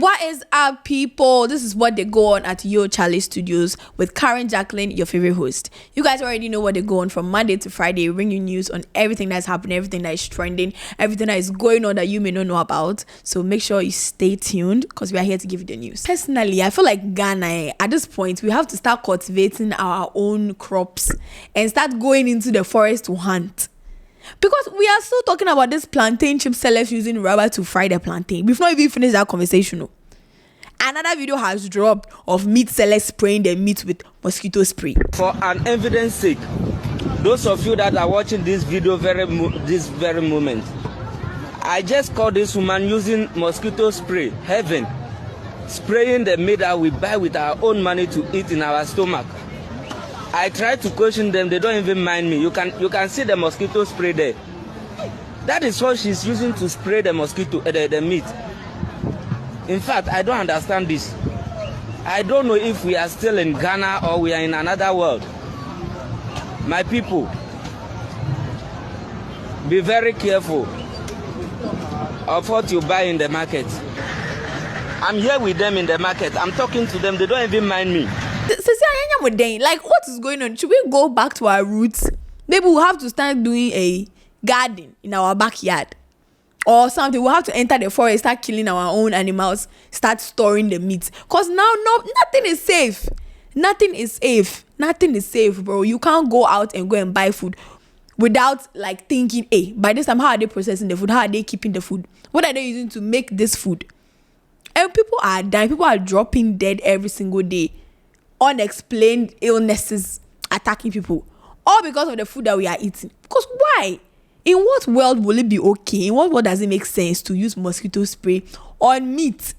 What is up, people? This is what they go on at Yo Charlie Studios with Karen Jacqueline, your favorite host. You guys already know what they go on from Monday to Friday, bring you news on everything that's happening, everything that is trending, everything that is going on that you may not know about. So make sure you stay tuned because we are here to give you the news. Personally, I feel like Ghana, at this point, we have to start cultivating our own crops and start going into the forest to hunt. Because we are still talking about this plantain chip sellers using rubber to fry the plantain. We've not even finished that conversation. No. Another video has dropped of meat sellers spraying the meat with mosquito spray. For an evidence sake, those of you that are watching this video this very moment, I just caught this woman using mosquito spray, heaven, spraying the meat that we buy with our own money to eat in our stomach. I try to question them, they don't even mind me. You can see the mosquito spray there. That is what she's using to spray the mosquito, the meat. In fact, I don't understand this. I don't know if we are still in Ghana or we are in another world. My people, be very careful of what you buy in the market. I'm here with them in the market. I'm talking to them, they don't even mind me. Like, what is going on? Should we go back to our roots? Maybe we'll have to start doing a garden in our backyard or something. We'll have to enter the forest, start killing our own animals, start storing the meat. Because now nothing is safe. Nothing is safe, bro. You can't go out and go and buy food without like thinking, hey, by this time, how are they processing the food? How are they keeping the food? What are they using to make this food? And people are dying. People are dropping dead every single day. Unexplained illnesses attacking people, all because of the food that we are eating. Because why? In what world will it be okay? In what world does it make sense to use mosquito spray on meat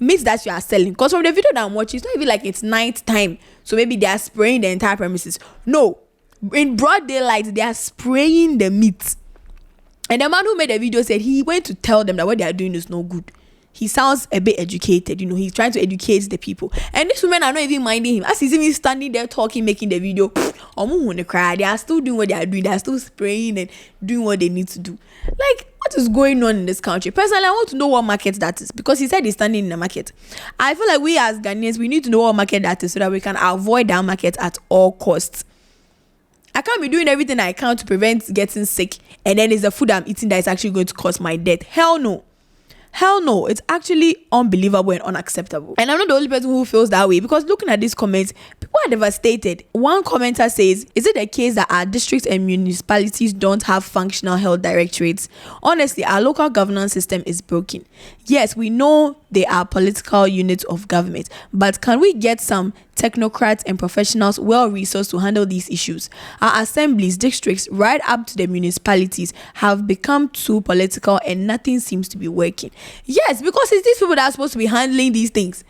that you are selling? Because from the video that I'm watching, it's not even like it's night time, so maybe they are spraying the entire premises. No, in broad daylight they are spraying the meat. And the man who made the video said he went to tell them that what they are doing is no good. He sounds a bit educated, he's trying to educate the people. And these women are not even minding him. As he's even standing there talking, making the video, they are still doing what they are doing. They are still spraying and doing what they need to do. Like, what is going on in this country? Personally, I want to know what market that is. Because he said he's standing in the market. I feel like we as Ghanaians, we need to know what market that is so that we can avoid that market at all costs. I can't be doing everything I can to prevent getting sick. And then it's the food I'm eating that is actually going to cause my death. Hell no. It's actually unbelievable and unacceptable. And I'm not the only person who feels that way, because looking at these comments, people are devastated. One commenter says, is it the case that our districts and municipalities don't have functional health directorates? Honestly, our local governance system is broken. Yes, we know they are political units of government, but can we get some technocrats and professionals well-resourced to handle these issues? Our assemblies, districts, right up to the municipalities have become too political and nothing seems to be working. Yes, because it's these people that are supposed to be handling these things.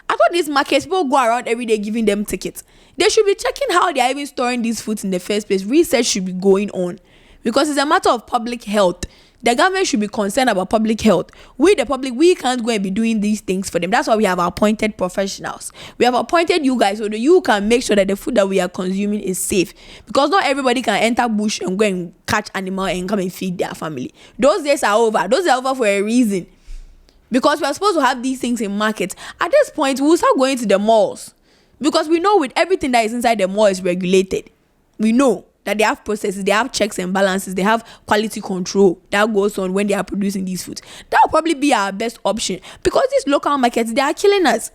I thought these markets, people go around every day giving them tickets. They should be checking how they are even storing these foods in the first place. Research should be going on because it's a matter of public health. The government should be concerned about public health. We, the public, we can't go and be doing these things for them. That's why we have appointed professionals. We have appointed you guys so that you can make sure that the food that we are consuming is safe. Because not everybody can enter bush and go and catch animal and come and feed their family. Those days are over. Those are over for a reason. Because we are supposed to have these things in markets. At this point, we'll start going to the malls. Because we know with everything that is inside the mall is regulated. We know that they have processes, they have checks and balances, they have quality control that goes on when they are producing these foods. That will probably be our best option, because these local markets, they are killing us.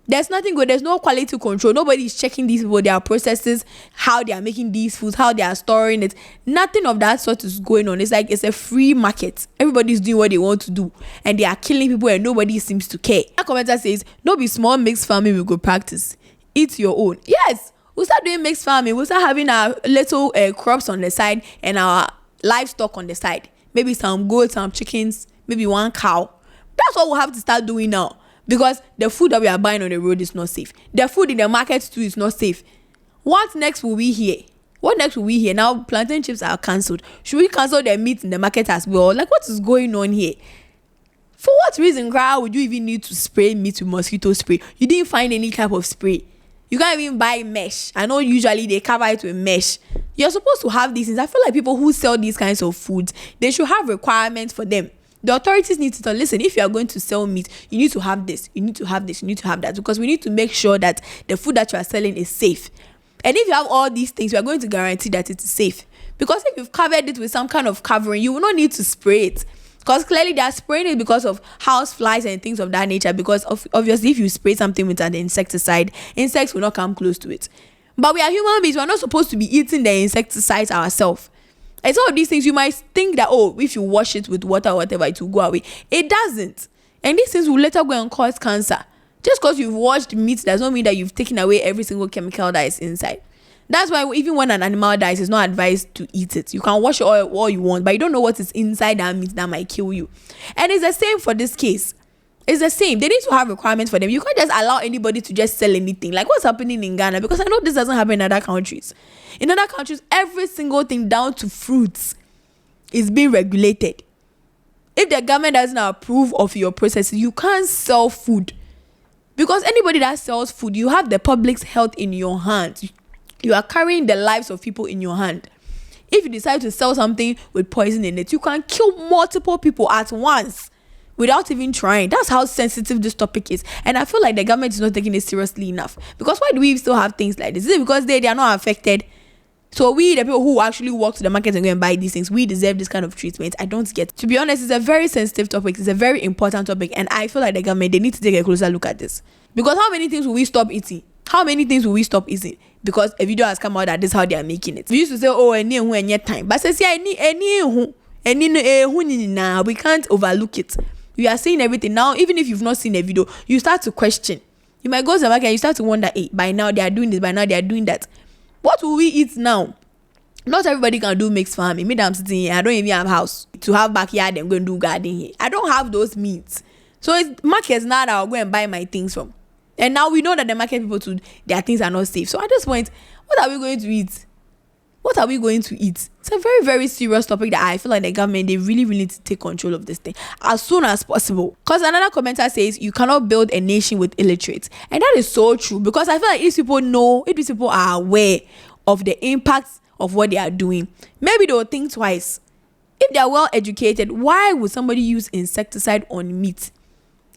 There's nothing good. There's no quality control. Nobody is checking these people, their processes, how they are making these foods, how they are storing it. Nothing of that sort is going on. It's like it's a free market. Everybody's doing what they want to do, and they are killing people, and nobody seems to care. A commenter says, "No be small mixed farming we go practice. Eat your own." Yes. We'll start doing mixed farming. We'll start having our little crops on the side and our livestock on the side. Maybe some goats, some chickens, maybe one cow. That's what we'll have to start doing now. Because the food that we are buying on the road is not safe. The food in the market too is not safe. What next will we hear? Now plantain chips are cancelled. Should we cancel the meat in the market as well? Like, what is going on here? For what reason, Accra, would you even need to spray meat with mosquito spray? You didn't find any type of spray. You can't even buy mesh. I know usually they cover it with mesh. You're supposed to have these things. I feel like people who sell these kinds of foods, they should have requirements for them. The authorities need to tell, listen, if you are going to sell meat, you need to have this, you need to have this, you need to have that, because we need to make sure that the food that you are selling is safe. And if you have all these things, we are going to guarantee that it is safe. Because if you've covered it with some kind of covering, you will not need to spray it. Because clearly they are spraying it because of house flies and things of that nature. Because obviously if you spray something with an insecticide, insects will not come close to it. But we are human beings. We are not supposed to be eating the insecticides ourselves. And some of these things you might think that, oh, if you wash it with water or whatever, it will go away. It doesn't. And these things will later go and cause cancer. Just because you've washed meat does not mean that you've taken away every single chemical that is inside. That's why even when an animal dies, it's not advised to eat it. You can wash it all you want, but you don't know what is inside that meat that might kill you. And it's the same for this case. It's the same. They need to have requirements for them. You can't just allow anybody to just sell anything. Like what's happening in Ghana? Because I know this doesn't happen in other countries. In other countries, every single thing down to fruits is being regulated. If the government doesn't approve of your processes, you can't sell food. Because anybody that sells food, you have the public's health in your hands. You are carrying the lives of people in your hand. If you decide to sell something with poison in it, you can kill multiple people at once without even trying. That's how sensitive this topic is. And I feel like the government is not taking it seriously enough. Because why do we still have things like this? Is it because they are not affected? So we, the people who actually walk to the market and go and buy these things, we deserve this kind of treatment. I don't get it. To be honest, it's a very sensitive topic. It's a very important topic. And I feel like the government, they need to take a closer look at this. Because how many things will we stop eating? How many things will we stop eating? Because a video has come out that this is how they are making it. We used to say, oh, any time. But says, yeah, we can't overlook it. We are seeing everything. Now, even if you've not seen a video, you start to question. You might go to the market and you start to wonder, hey, by now they are doing this, by now they are doing that. What will we eat now? Not everybody can do mixed farming. Me, I'm sitting here, I don't even have a house to have backyard and go and do gardening here. I don't have those means. So it's markets now that I'll go and buy my things from. And now we know that the market people too, their things are not safe. So at this point, what are we going to eat? What are we going to eat? It's a very, very serious topic that I feel like the government, they really, really need to take control of this thing as soon as possible. Because another commenter says, you cannot build a nation with illiterates. And that is so true. Because I feel like if these people are aware of the impacts of what they are doing, maybe they will think twice. If they are well educated, why would somebody use insecticide on meat?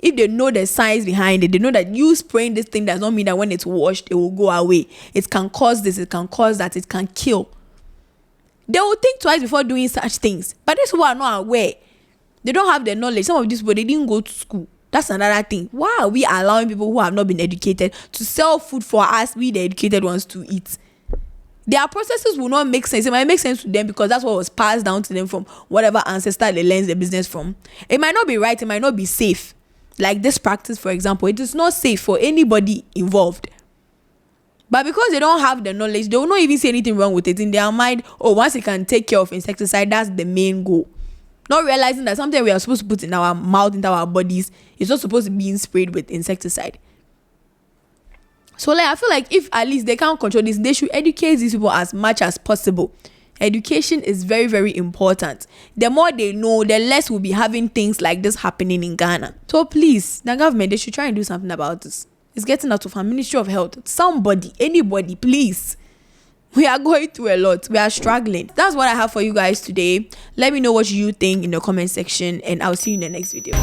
If they know the science behind it, they know that you spraying this thing does not mean that when it's washed, it will go away. It can cause this, it can cause that, it can kill. They will think twice before doing such things. But these people are not aware. They don't have the knowledge. Some of these people, they didn't go to school. That's another thing. Why are we allowing people who have not been educated to sell food for us, we the educated ones, to eat? Their processes will not make sense. It might make sense to them because that's what was passed down to them from whatever ancestor they learned the business from. It might not be right. It might not be safe. Like this practice, for example, it is not safe for anybody involved. But because they don't have the knowledge, they will not even see anything wrong with it. In their mind, oh, once you can take care of insecticide, that's the main goal. Not realizing that something we are supposed to put in our mouth, into our bodies, is not supposed to be sprayed with insecticide. So like, I feel like if at least they can't control this, they should educate these people as much as possible. Education is very, very important. The more they know, the less we'll be having things like this happening in Ghana. So please, the government, they should try and do something about this. It's getting out of our Ministry of Health. Somebody, anybody, please. We are going through a lot. We are struggling. That's what I have for you guys today. Let me know what you think in the comment section, and I'll see you in the next video.